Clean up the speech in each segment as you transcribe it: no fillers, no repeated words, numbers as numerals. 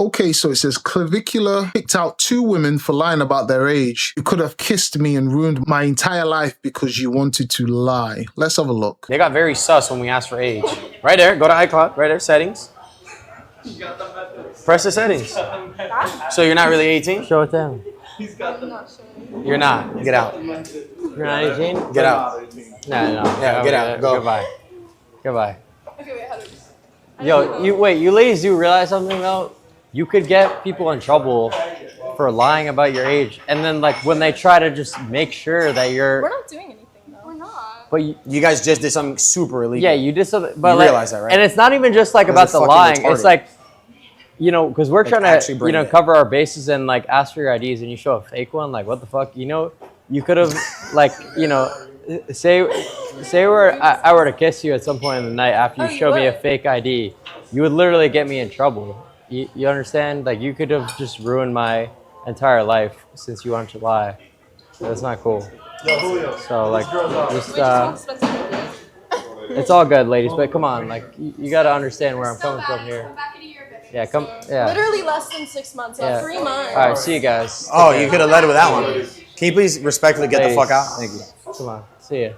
Okay, so it says Clavicular picked out 2 women for lying about their age. You could have kissed me and ruined my entire life because you wanted to lie. Let's have a look. They got very sus when we asked for age. Right there, go to iCloud, right there, settings. Press the settings. So you're not really 18? Show it to him. You're not. Get out. You're not 18? Get out. No. Yeah, get out. Go. Goodbye. Okay, wait, how do we... Yo, you ladies do realize something though? You could get people in trouble for lying about your age, and then like when they try to just make sure that you're. We're not doing anything though. We're not. But You guys just did something super illegal. yeah, you did something. But You realize that, right? And it's not even just like about It's the fucking lying. retarded. It's like, because we're trying actually to, bring it. cover our bases and like ask for your IDs, and you show a fake one. Like, what the fuck? You could have like, say I were to kiss you at some point in the night after you showed me a fake ID, you would literally get me in trouble. You understand? Like, you could have just ruined my entire life since you wanted to lie. That's not cool. So like, just it's all good, ladies. But come on, like, you got to understand where I'm coming from here. Yeah, come. Yeah. Literally less than 6 months. Yeah. 3 months. All right, see you guys. Oh, you could have led with that one. Can you please respectfully get the fuck out? Thank you. Come on, see ya.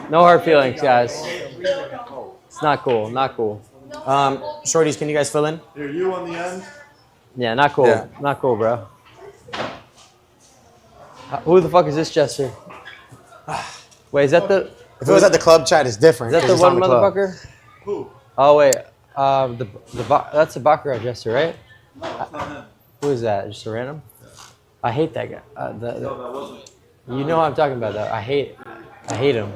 No hard feelings, guys. It's not cool. Not cool. Shorties, can you guys fill in? Here, you on the end. Yeah, not cool. Yeah. Not cool, bro. Who the fuck is this Jester? Wait, is that the? If it was at the club chat, it's different. Is that the It's one on the club. motherfucker? Who? Oh wait, that's the Baccarat Jester, right? No, that's not him. Who is that? Just a random? I hate that guy. No, that wasn't. You know what I'm talking about, though. I hate him.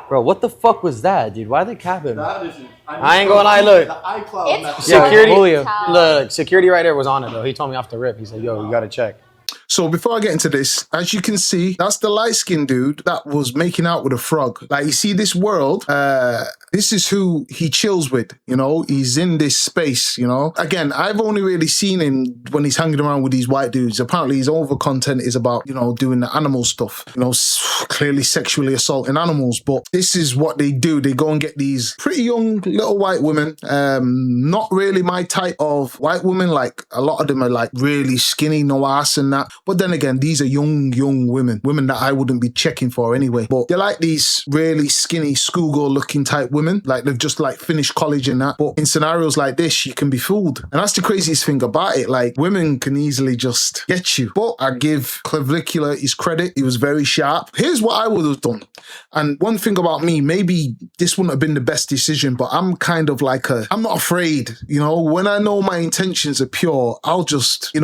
Bro, what the fuck was that, dude? Why they cap him? That isn't. I ain't gonna lie, look. The iCloud. It's Yeah, Security, Julio. look, security right there was on it though. He told me off the rip. He said, "Yo, you gotta check." So before I get into this, as you can see, that's the light-skinned dude that was making out with a frog. Like, you see this world, this is who he chills with, He's in this space, Again, I've only really seen him when he's hanging around with these white dudes. Apparently his over content is about, doing the animal stuff, clearly sexually assaulting animals. But this is what they do. They go and get these pretty young little white women, not really my type of white women. Like, a lot of them are like really skinny, no ass and that. But then again, these are young women that I wouldn't be checking for anyway. But they're like these really skinny schoolgirl looking type women. Like, they've just like finished college and that. But in scenarios like this, you can be fooled. And that's the craziest thing about it. Like, women can easily just get you. But I give Clavicular his credit. He was very sharp. Here's what I would have done. And one thing about me, maybe this wouldn't have been the best decision, but I'm kind of like I'm not afraid. When I know my intentions are pure, I'll just,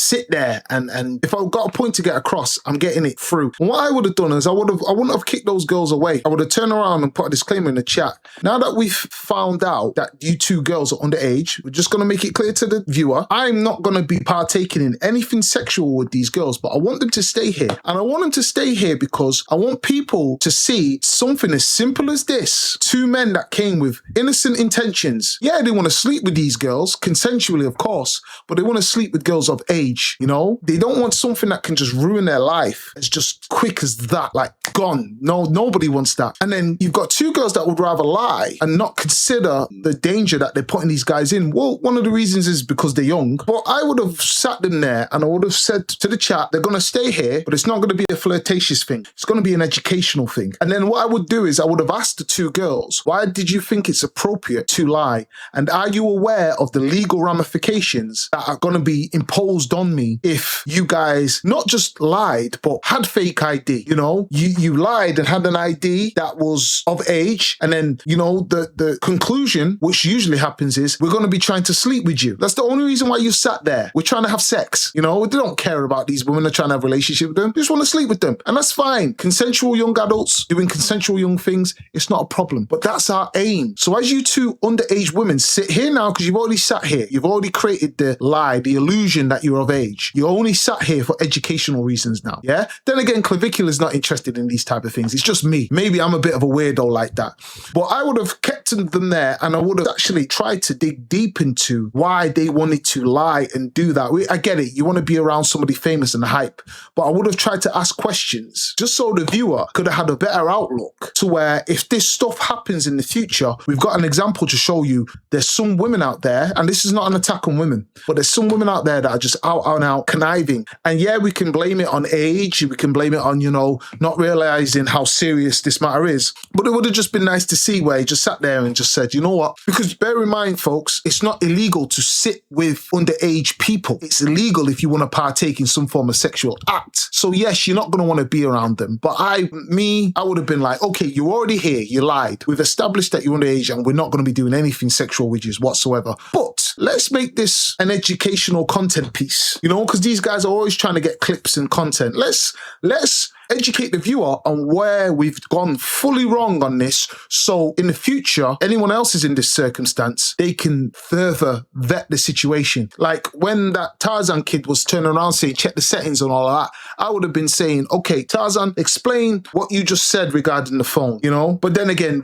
sit there and if I've got a point to get across, I'm getting it through. And what I would have done is I wouldn't have kicked those girls away. I would have turned around and put a disclaimer in the chat. Now that we've found out that you 2 girls are underage, we're just going to make it clear to the viewer, I'm not going to be partaking in anything sexual with these girls, but I want them to stay here. And I want them to stay here because I want people to see something as simple as this. 2 men that came with innocent intentions. Yeah, they want to sleep with these girls, consensually of course, but they want to sleep with girls of age, They don't want something that can just ruin their life as just quick as that, like gone. No, nobody wants that. And then you've got 2 girls that would rather lie and not consider the danger that they're putting these guys in. Well, one of the reasons is because they're young, but I would have sat them there and I would have said to the chat, they're going to stay here, but it's not going to be a flirtatious thing. It's going to be an educational thing. And then what I would do is I would have asked the 2 girls, why did you think it's appropriate to lie? And are you aware of the legal ramifications that are going to be imposed on me if you guys not just lied, but had fake ID? You lied and had an ID that was of age. And then, the conclusion, which usually happens, is we're going to be trying to sleep with you. That's the only reason why you sat there. We're trying to have sex. They don't care about these women. They're trying to have a relationship with them. They just want to sleep with them. And that's fine. Consensual young adults doing consensual young things, it's not a problem. But that's our aim. So as you 2 underage women sit here now, because you've already sat here, you've already created the lie, the illusion that you're of age. age. You only sat here for educational reasons now, yeah? Then again, Clavicular is not interested in these type of things. It's just me. Maybe I'm a bit of a weirdo like that. But I would have kept them there, and I would have actually tried to dig deep into why they wanted to lie and do that. I get it. You want to be around somebody famous and hype, but I would have tried to ask questions just so the viewer could have had a better outlook to where if this stuff happens in the future, we've got an example to show you. There's some women out there, and this is not an attack on women, but there's some women out there that are just out and out conniving. And yeah, we can blame it on age. We can blame it on, you know, not realizing how serious this matter is. But it would have just been nice to see where he just sat there and just said, you know what? Because bear in mind, folks, it's not illegal to sit with underage people. It's illegal if you want to partake in some form of sexual act. So yes, you're not going to want to be around them. But I would have been like, okay, you're already here. You lied. We've established that you're underage and we're not going to be doing anything sexual with you whatsoever. But let's make this an educational content piece, you know, because these guys are always trying to get clips and content. Let's educate the viewer on where we've gone fully wrong on this. So in the future, anyone else is in this circumstance, they can further vet the situation. Like when that Tarzan kid was turning around saying, check the settings and all of that, I would have been saying, okay, Tarzan, explain what you just said regarding the phone, you know? But then again,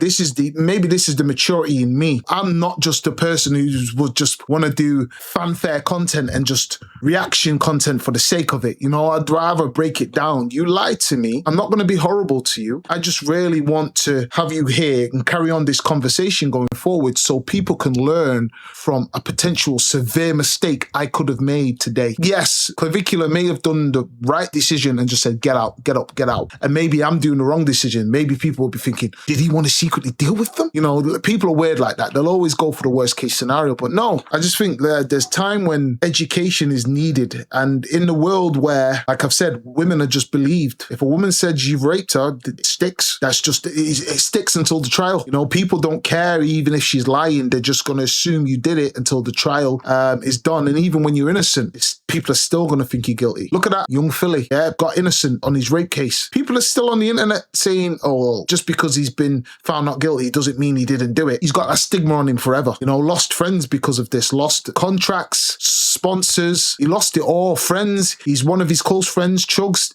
maybe this is the maturity in me. I'm not just a person who would just want to do fanfare content and just reaction content for the sake of it. You know, I'd rather break it down. You lied to me. I'm not going to be horrible to you. I just really want to have you here and carry on this conversation going forward so people can learn from a potential severe mistake I could have made today. Yes, Clavicular may have done the right decision and just said, get out, get up, get out. And maybe I'm doing the wrong decision. Maybe people will be thinking, did he want to secretly deal with them? You know, people are weird like that. They'll always go for the worst case scenario. But no, I just think that there's time when education is needed. And in the world where, like I've said, women are just believed. If a woman says you've raped her, it sticks. It sticks until the trial. You know, people don't care even if she's lying. They're just going to assume you did it until the trial is done. And even when you're innocent, people are still going to think you're guilty. Look at that young filly, got innocent on his rape case. People are still on the internet saying, oh, just because he's been found not guilty doesn't mean he didn't do it. He's got a stigma on him forever. You know, lost friends because of this, lost contracts, sponsors. He lost it all. Friends. He's one of his close friends, Chunks,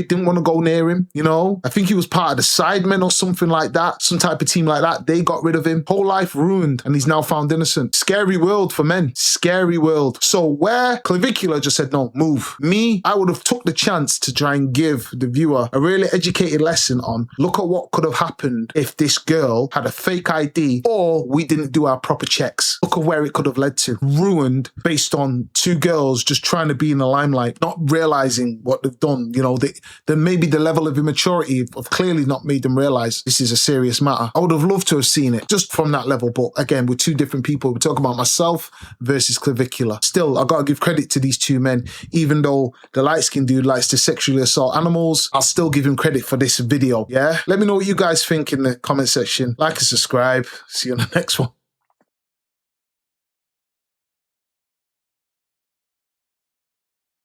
didn't want to go near him. You know, I think he was part of the Sidemen or something like that, some type of team like that. They got rid of him. Whole life ruined, and he's now found innocent. Scary world for men. Scary world. So where Clavicular just said, no, move. Me, I would have took the chance to try and give the viewer a really educated lesson on, look at what could have happened if this girl had a fake ID or we didn't do our proper checks. Look at where it could have led to. Ruined based on two girls just trying to be in the limelight, not realizing what they've done. You know, then maybe the level of immaturity have clearly not made them realize this is a serious matter. I would have loved to have seen it just from that level. But again, we're two different people. We're talking about myself versus Clavicular. Still, I got to give credit to these two men. Even though the light-skinned dude likes to sexually assault animals, I'll still give him credit for this video. Yeah? Let me know what you guys think in the comment section. Like and subscribe. See you on the next one.